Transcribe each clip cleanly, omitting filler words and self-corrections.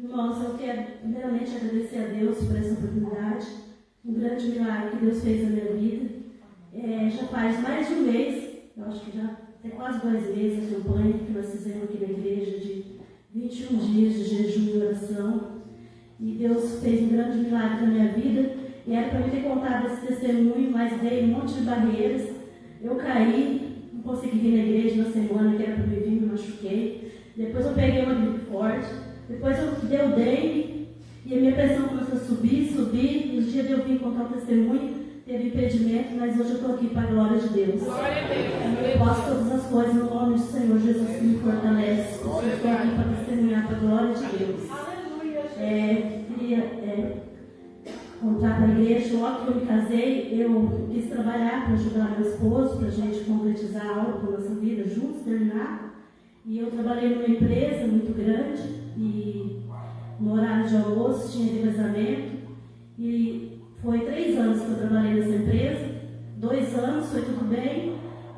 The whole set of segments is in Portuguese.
Irmãos, eu quero primeiramente agradecer a Deus por essa oportunidade, um grande milagre que Deus fez na minha vida. Já faz mais de um mês, eu acho que já tem quase 2 meses a campanha que nós fizemos aqui na igreja de 21 dias de jejum e oração. E Deus fez um grande milagre na minha vida. E era para mim ter contado esse testemunho, mas dei um monte de barreiras. Eu caí, não consegui vir na igreja na semana que era para me vir, me machuquei. Depois eu peguei uma gripe forte. Depois eu dei o dengue e a minha pressão começou a subir. E os dias de eu vir contar o testemunho, teve impedimento, mas hoje eu estou aqui para a glória de Deus. Eu posso todas as coisas no nome do Senhor Jesus que me fortalece. Eu estou aqui para testemunhar para a glória de Deus. Queria contar para a igreja, logo que eu me casei, eu quis trabalhar para ajudar meu esposo, para a gente concretizar algo na nossa vida juntos, terminar. E eu trabalhei numa empresa muito grande e no horário de almoço tinha revezamento. E foi 3 anos que eu trabalhei nessa empresa, 2 anos, foi tudo bem.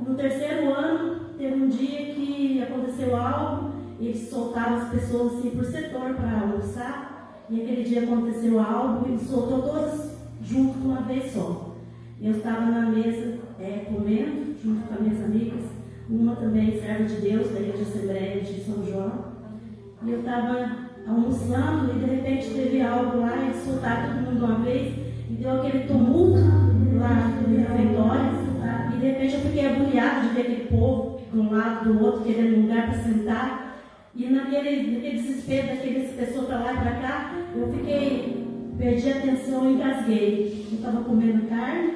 No 3º ano, teve um dia que aconteceu algo, eles soltaram as pessoas assim por setor para almoçar. E aquele dia aconteceu algo e soltou todas junto de uma vez só. Eu estava na mesa comendo, junto com as minhas amigas, uma também serva de Deus, da Igreja Assembleia de São João. E eu estava almoçando e de repente teve algo lá, eles soltaram todo mundo de uma vez e deu aquele tumulto lá no refeitório. E de repente eu fiquei agoniada de ver aquele povo de um lado do outro, querendo um lugar para sentar. E naquele desespero daquelas pessoas para lá e para cá, perdi a atenção e engasguei. Eu estava comendo carne,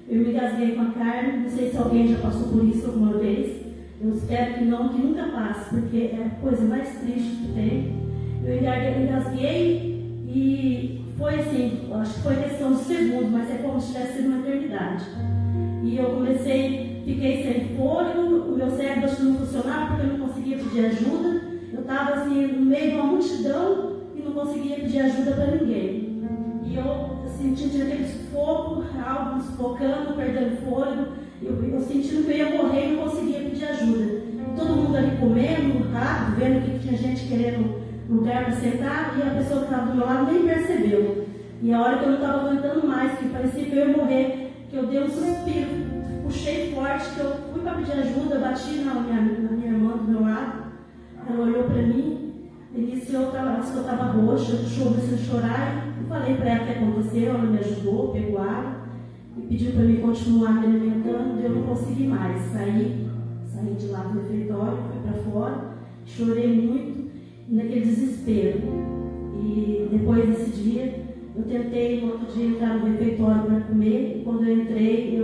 eu me engasguei com a carne. Não sei se alguém já passou por isso alguma vez. Eu espero que não, que nunca passe, porque é a coisa mais triste que tem. Eu engasguei e foi assim, acho que foi questão de segundos, mas é como se tivesse sido uma eternidade. E eu fiquei sem fôlego, o meu cérebro não funcionava porque eu não conseguia pedir ajuda. Eu estava assim, no meio de uma multidão e não conseguia pedir ajuda para ninguém. E eu sentindo aquele sufoco, algo me sufocando, perdendo fôlego. Eu sentindo que eu ia morrer e não conseguia pedir ajuda. E todo mundo ali comendo, rápido, vendo que tinha gente querendo lugar para sentar, e a pessoa que estava do meu lado nem percebeu. E a hora que eu não estava aguentando mais, que parecia que eu ia morrer, que eu dei um suspiro, puxei forte, que eu fui para pedir ajuda, bati na minha irmã do meu lado. Ela olhou para mim, iniciou, ela disse que eu estava roxa, eu comecei a chorar, e falei para ela o que aconteceu, ela me ajudou, pegou água, e pediu para mim continuar me alimentando, e eu não consegui mais. Saí de lá do refeitório, fui para fora, chorei muito, naquele desespero. E depois desse dia, eu tentei no outro dia entrar no refeitório para comer, e quando eu entrei,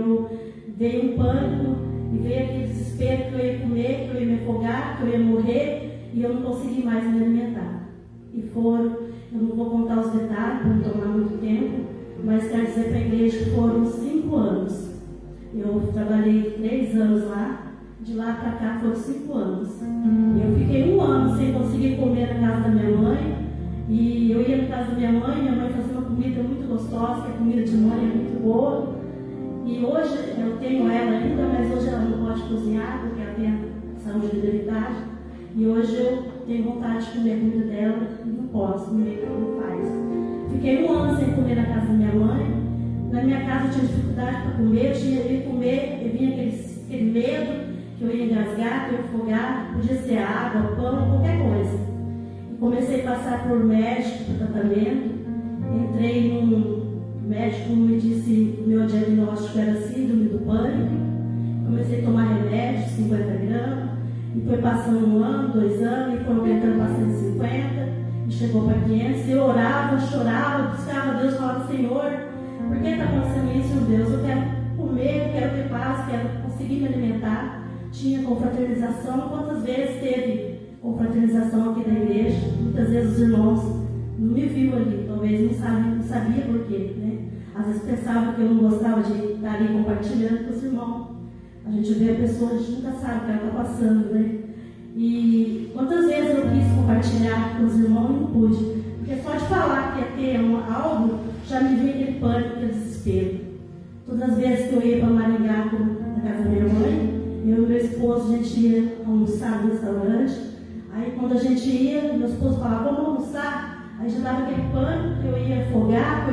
veio um pânico, e veio aquele desespero que eu ia comer, que eu ia me afogar, que eu ia morrer, e eu não consegui mais me alimentar. E eu não vou contar os detalhes, para não tomar muito tempo, mas quero dizer para a igreja que foram 5 anos. Eu trabalhei 3 anos lá, de lá para cá foram 5 anos. Eu fiquei 1 ano sem conseguir comer na casa da minha mãe, e eu ia na casa da minha mãe fazia uma comida muito gostosa, que a comida de mãe é muito boa. E hoje eu tenho ela ainda, mas hoje ela não pode cozinhar, porque ela tem a saúde debilitada. E hoje eu tenho vontade de comer a comida dela e não posso, não faz. Fiquei 1 ano sem comer na casa da minha mãe. Na minha casa eu tinha dificuldade para comer, eu ia comer, eu vinha aquele medo que eu ia engasgar, que eu ia afogar, podia ser água, pão, qualquer coisa. E comecei a passar por médico, por tratamento. Entrei num médico, me disse que meu diagnóstico era síndrome do pânico. Comecei a tomar remédio, 50 gramas. E foi passando 1 ano, 2 anos, e foi aumentando para 150, e chegou para 500. E eu orava, chorava, buscava a Deus, falava: Senhor, por que está acontecendo isso, meu Deus? Eu quero comer, eu quero ter paz, quero conseguir me alimentar. Tinha confraternização. Quantas vezes teve confraternização aqui na igreja? Muitas vezes os irmãos não me viam ali, talvez não sabia por quê, né? Às vezes pensava que eu não gostava de estar ali compartilhando com os irmãos. A gente vê a pessoa, a gente nunca sabe o que ela está passando, né? E quantas vezes eu quis compartilhar com os irmãos e não pude. Porque só de falar que ia ter algo, já me veio aquele pânico, aquele desespero. Todas as vezes que eu ia para Maringá, na casa da minha mãe, eu e meu esposo, a gente ia almoçar no restaurante. Aí quando a gente ia, meu esposo falava: vamos almoçar.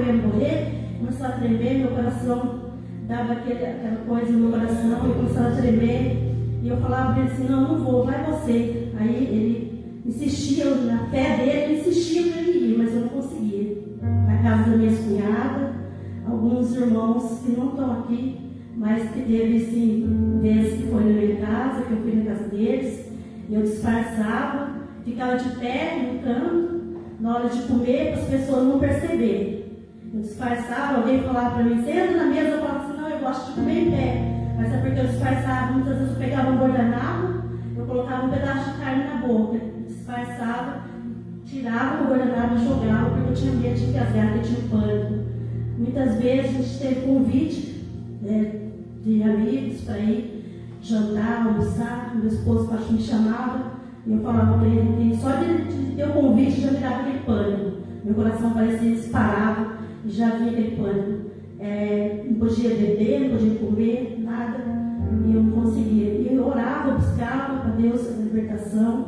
eu ia morrer, começava a tremer, meu coração dava aquela coisa no meu coração, eu começava a tremer, e eu falava para ele assim, não vou, vai você. Aí ele insistia, na fé dele, ele insistia para ele ir, mas eu não conseguia. Na casa da minha cunhada, alguns irmãos que não estão aqui, mas que teve sim, vezes que foi na minha casa, que eu fui na casa deles, e eu disfarçava, ficava de pé no canto, na hora de comer, para as pessoas não perceberem. Eu disfarçava, alguém falava para mim, senta na mesa, eu falava assim, não, eu gosto de comer em pé. Mas é porque eu disfarçava, muitas vezes eu pegava um guardanapo, eu colocava um pedaço de carne na boca, disfarçava, tirava o guardanapo e jogava, porque eu tinha medo de engasgar, porque eu tinha pânico. Muitas vezes a gente teve convite de amigos para ir jantar, almoçar, meu esposo me chamava, e eu falava para ele, só de ter o convite já me dava aquele pânico. Meu coração parecia disparado e já havia aquele pânico. Não podia beber, não podia comer, nada, e eu não conseguia. E eu orava, buscava para Deus a libertação,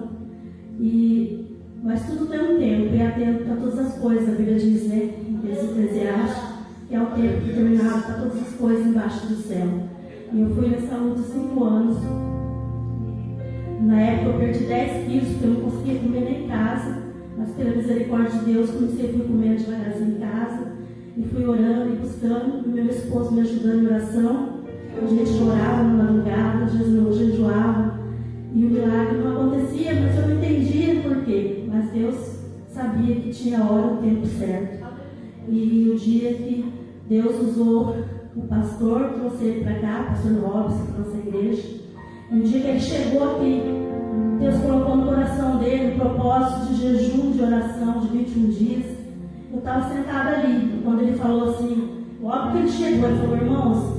mas tudo tem um tempo, e há tempo para todas as coisas, a Bíblia diz, né, em Eclesiastes, que é o tempo determinado para todas as coisas embaixo do céu. E eu fui nessa luta 5 anos. Na época eu perdi 10 quilos, porque eu não conseguia comer nem em casa, mas pela misericórdia de Deus, comecei a fui comendo devagarzinho em casa, e fui orando e buscando, e meu esposo me ajudando em oração. A gente chorava na madrugada, jejuava, e o milagre não acontecia, mas eu não entendia por quê. Mas Deus sabia que tinha a hora, o tempo certo. E o dia que Deus usou o pastor, trouxe ele para cá, o pastor Robson, para nossa igreja. E um dia que ele chegou aqui, Deus colocou no coração dele o propósito de jejum, de oração de 21 dias. Eu estava sentada ali, quando ele falou assim, logo que ele chegou, ele falou, irmãos,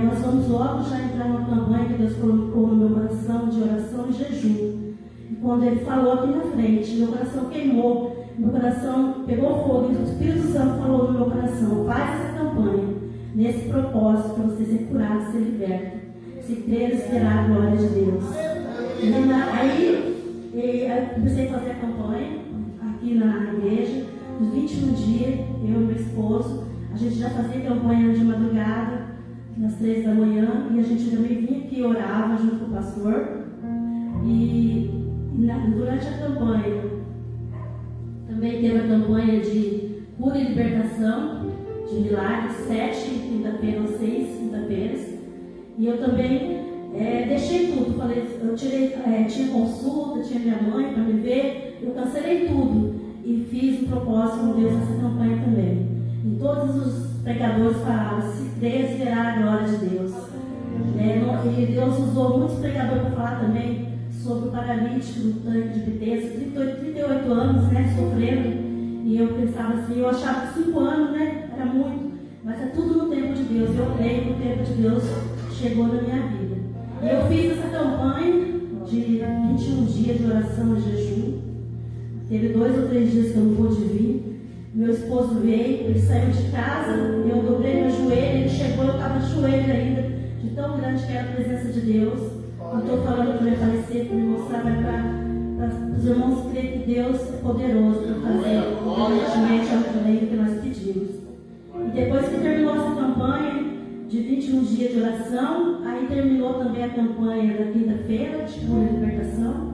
nós vamos logo já entrar numa campanha que Deus colocou no meu coração de oração e jejum. E quando ele falou aqui na frente, meu coração queimou, meu coração pegou fogo, e o Espírito Santo falou no meu coração, faz essa campanha, nesse propósito, para você ser curado, ser liberto. Se crer, esperar a glória de Deus. Aí eu comecei a fazer a campanha aqui na igreja, nos 21 dias, eu e meu esposo, a gente já fazia campanha de madrugada, nas 3 da manhã, e a gente também vinha aqui e orava junto com o pastor. E durante a campanha, também teve a campanha de cura e libertação, de milagres, 7 quinta-feiras, 6 quinta-feiras. E eu também deixei tudo, eu tinha consulta, tinha minha mãe para me ver, eu cancelei tudo e fiz um propósito com Deus nessa campanha também. E todos os pregadores falavam, se Deus verá a glória de Deus. E Deus usou muitos pregadores para falar também sobre o paralítico no tanque de Betesda, 38 anos, né, sofrendo. E eu pensava assim, eu achava que 5 anos, né, era muito, mas é tudo no tempo de Deus. Eu creio que o tempo de Deus chegou na minha vida. E eu fiz essa campanha de 21 dias de oração e jejum. Teve 2 ou 3 dias que eu não pude vir. Meu esposo veio, ele saiu de casa, eu dobrei meu joelho, ele chegou, eu estava de joelho ainda, de tão grande que era a presença de Deus. Não estou falando para me aparecer, para me mostrar, mas para os irmãos crerem que Deus é poderoso para fazer diretamente ao que nós pedimos. E depois que terminou essa campanha de 21 dias de oração, aí terminou também a campanha da quinta-feira, de cura e libertação.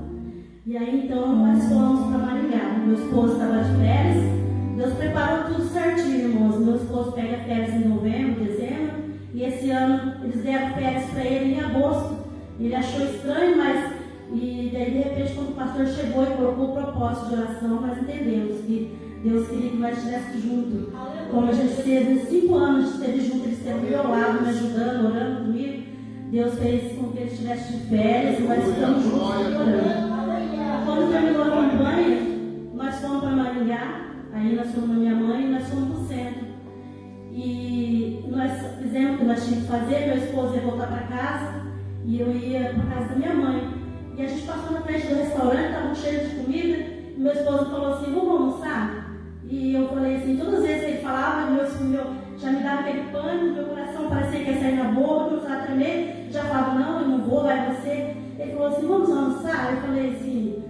E aí então nós fomos para Maringá. Meu esposo estava de férias. Deus preparou tudo certinho, irmãos. Meu esposo pega férias em novembro, dezembro, e esse ano eles deram férias para ele em agosto. Ele achou estranho, mas e daí de repente quando o pastor chegou e colocou o propósito de oração, nós entendemos que Deus queria que nós estivéssemos juntos. Como a gente teve 5 anos de esteve junto, ele esteve do meu lado, me ajudando, orando comigo. Deus fez com que ele estivesse de férias e nós estamos juntos orando. Quando terminou a campanha, nós fomos para Maringá. Aí nós fomos na minha mãe e nós fomos para o centro. E nós fizemos o que nós tínhamos que fazer. Meu esposo ia voltar para casa e eu ia para a casa da minha mãe. E a gente passou na frente do restaurante, estava cheio de comida. E meu esposo falou assim, vamos almoçar? E eu falei assim, todas as vezes que ele falava, já me dava aquele pânico, meu coração parecia que ia sair na boca, começava a tremer. Já falava, não, eu não vou, vai você. Ele falou assim, vamos almoçar? Eu falei assim,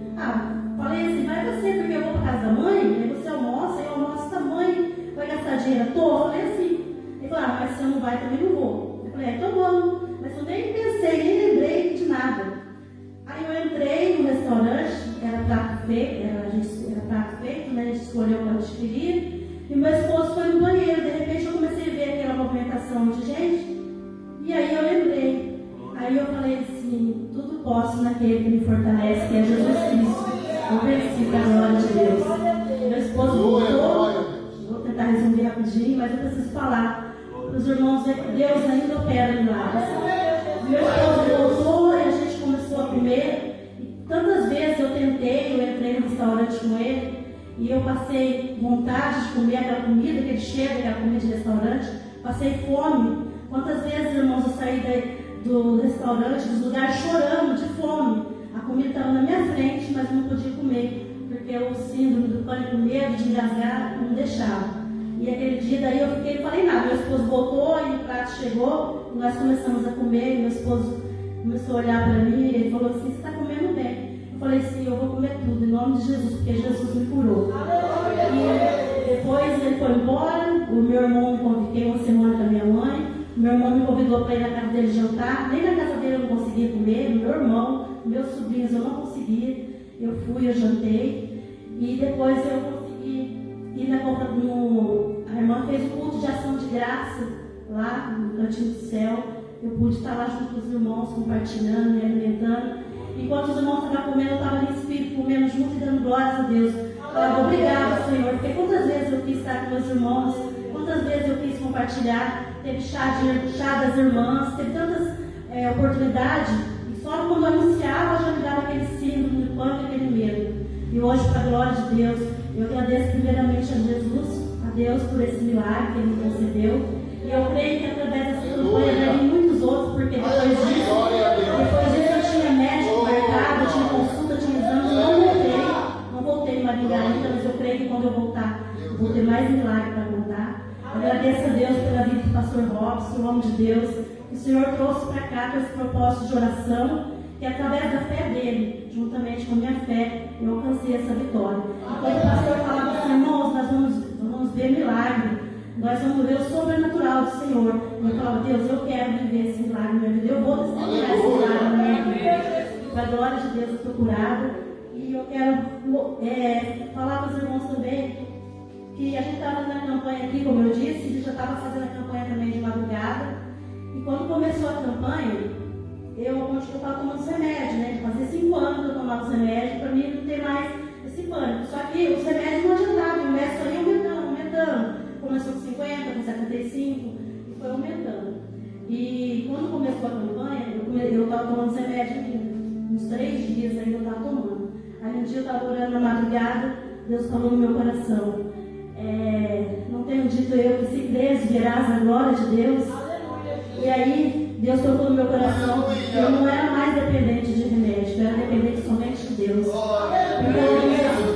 vai você, porque eu vou para casa da mãe, aí você almoça, eu almoço da mãe, vai gastar dinheiro à vai, também não vou. Eu falei, então vamos. Mas eu nem pensei, nem lembrei de nada. Aí eu entrei no restaurante, era prato feito, era prato feito, né? A gente escolheu o que a gente queria. E meu esposo foi no banheiro. De repente eu comecei a ver aquela movimentação de gente. E aí eu lembrei. Aí eu falei assim, tudo posso naquele que me fortalece, que é Jesus Cristo. Eu venci para a glória de Deus. Meu esposo voltou. Vou tentar resumir rapidinho, mas eu preciso falar para os irmãos, Deus ainda opera milagres. Meu esposo voltou e a gente começou a comer. E tantas vezes eu tentei, eu entrei no restaurante com ele e eu passei vontade de comer aquela comida, aquele cheiro, aquela comida de restaurante. Passei fome. Quantas vezes, irmãos, eu saí do restaurante, dos lugares, chorando de fome. A comida estava na minha frente, mas não podia comer, porque o síndrome do pânico, medo de engasgar, não deixava. E aquele dia daí eu fiquei, não falei nada. Meu esposo voltou e o prato chegou, e nós começamos a comer, e meu esposo começou a olhar para mim e ele falou assim, você está comendo bem. Eu falei assim, eu vou comer tudo, em nome de Jesus, porque Jesus me curou. E depois ele foi embora, o meu irmão me convidou uma semana com a minha mãe. Meu irmão me convidou para ir na casa dele jantar, nem na casa dele eu não conseguia comer, meu irmão, meus sobrinhos eu não conseguia, eu fui, eu jantei, e depois eu consegui ir na compra a irmã fez um culto de ação de graça, lá no Cantinho do Céu, eu pude estar lá junto com os irmãos, compartilhando, me alimentando, enquanto os irmãos estavam comendo, eu estava em espírito, comendo junto e dando glórias a Deus, falava, obrigado Senhor, porque quantas vezes eu quis estar com meus irmãos, quantas vezes eu quis compartilhar. Teve chá das irmãs, teve tantas oportunidades, e só quando eu anunciava já me dava aquele síndrome do pânico, aquele medo. E hoje, para a glória de Deus, eu agradeço primeiramente a Jesus, a Deus por esse milagre que Ele me concedeu. E eu creio que através dessa campanha darei muitos outros, porque depois disso eu tinha médico marcado, eu tinha consulta, eu tinha exame, não voltei em Maringá ainda, mas eu creio que quando eu voltar, eu vou ter mais milagre para contar. Agradeço a Deus pela vida do pastor Robson, o homem de Deus, que o Senhor trouxe para cá com esse propósito de oração, que através da fé dele, juntamente com a minha fé, eu alcancei essa vitória. Enquanto o pastor falava assim, irmãos, nós vamos ver milagre, nós vamos ver o sobrenatural do Senhor. E eu falava, Deus, eu quero viver esse milagre na minha vida, eu vou testemunhar esse milagre na minha vida. Para a glória de Deus, eu estou curada. E eu quero falar para os irmãos também, que a gente estava na campanha aqui, como eu disse, a gente já estava fazendo a campanha também de madrugada. E quando começou a campanha, eu estava tomando os remédios, né? Fazia 5 anos que eu tomava os remédios, para mim não ter mais esse pânico. Só que os remédios não adiantavam, o remédio só ia aumentando. Começou com 50, com 75, e foi aumentando. E quando começou a campanha, eu estava tomando os remédios aqui, uns 3 dias ainda eu estava tomando. Aí um dia eu estava orando na madrugada, Deus falou no meu coração. Não tenho dito eu que se crês verás a glória de Deus. E aí Deus tocou no meu coração que eu não era mais dependente de remédio, eu era dependente somente de Deus. Então,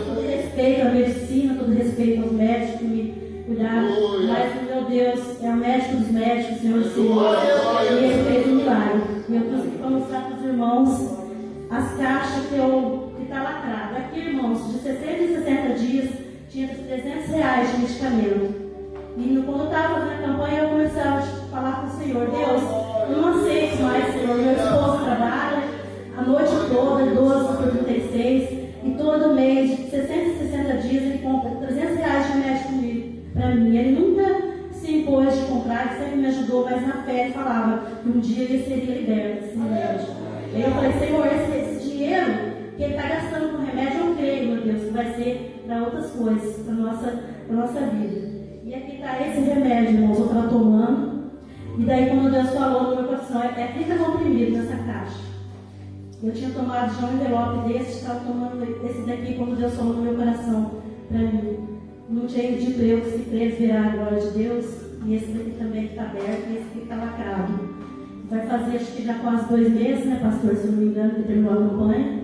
todo respeito à medicina, todo respeito aos médicos que me cuidaram, mas o meu Deus é o médico dos médicos, Senhor e Senhor, e Ele fez um milagre. E eu trouxe aqui para mostrar para os irmãos as caixas que está lacrada. Aqui, irmãos, de 60 em 60 dias tinha R$300 de medicamento. E quando eu estava fazendo a campanha, eu comecei a falar com o Senhor, Deus, eu não aceito mais, Senhor, meu esposo trabalha a noite toda, 12 por 36, e todo mês, de 60 em 60 dias, ele compra R$300 de remédio comigo, para mim. Ele nunca se impôs de comprar, ele sempre me ajudou, mas na fé ele falava que um dia ele seria liberto desse remédio. Aí eu falei, Senhor, esse dinheiro que ele está gastando com remédio, eu creio, meu Deus, que vai ser para outras coisas, para a nossa vida. E aqui está esse remédio, irmãos, eu estava tomando. E daí, quando Deus falou no meu coração, é 30 comprimidos nessa caixa. Eu tinha tomado já um envelope desse, estava tomando esse daqui, quando Deus falou no meu coração para mim. Não tinha dito eu que se crês verá a glória de Deus. E esse daqui também que está aberto, e esse aqui está lacrado. Vai fazer, acho que já quase 2 meses, né, pastor? Se eu não me engano, que terminou a campanha.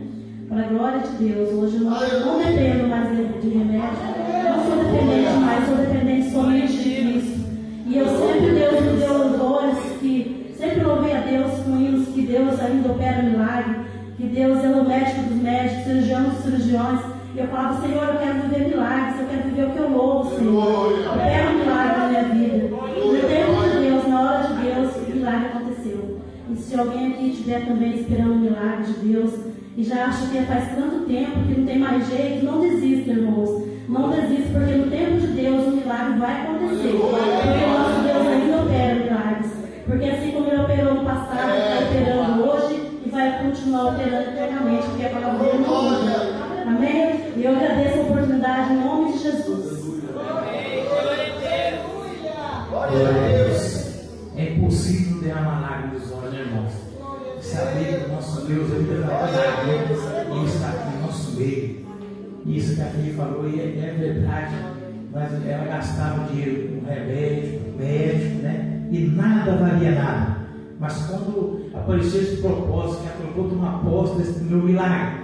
Para a glória de Deus, hoje eu não dependo mais de remédio, não sou dependente mais, sou dependente somente de Cristo. E eu sempre, Deus me deu louvores, que sempre louvei a Deus com hinos, que Deus ainda opera milagre, que Deus é o médico dos médicos, cirurgião dos cirurgiões. E eu falava, Senhor, eu quero viver milagres, eu quero viver o que eu louvo, Senhor. Opera um milagre na minha vida. No tempo de Deus, na hora alguém aqui estiver também esperando um milagre de Deus e já acha que faz tanto tempo que não tem mais jeito, não desista, irmãos. Não desista, porque no tempo de Deus o milagre vai acontecer. Porque o nosso Deus ainda opera milagres. Porque assim como Ele operou no passado, Ele está operando hoje e vai continuar operando eternamente, porque a palavra dele não muda. Amém? E eu agradeço a oportunidade em nome de Jesus. Glória a Deus. É impossível derramar lágrimas dos olhos, irmãos. Saber que o nosso Deus é verdadeiro e Ele está aqui no nosso meio. Isso que a filha falou é verdade. Mas ela gastava dinheiro com remédio, com médico, né? E nada valia nada. Mas quando apareceu esse propósito, que ela colocou de uma aposta, esse meu milagre,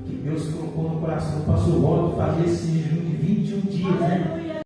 que Deus colocou no coração do pastor Rodo fazer esse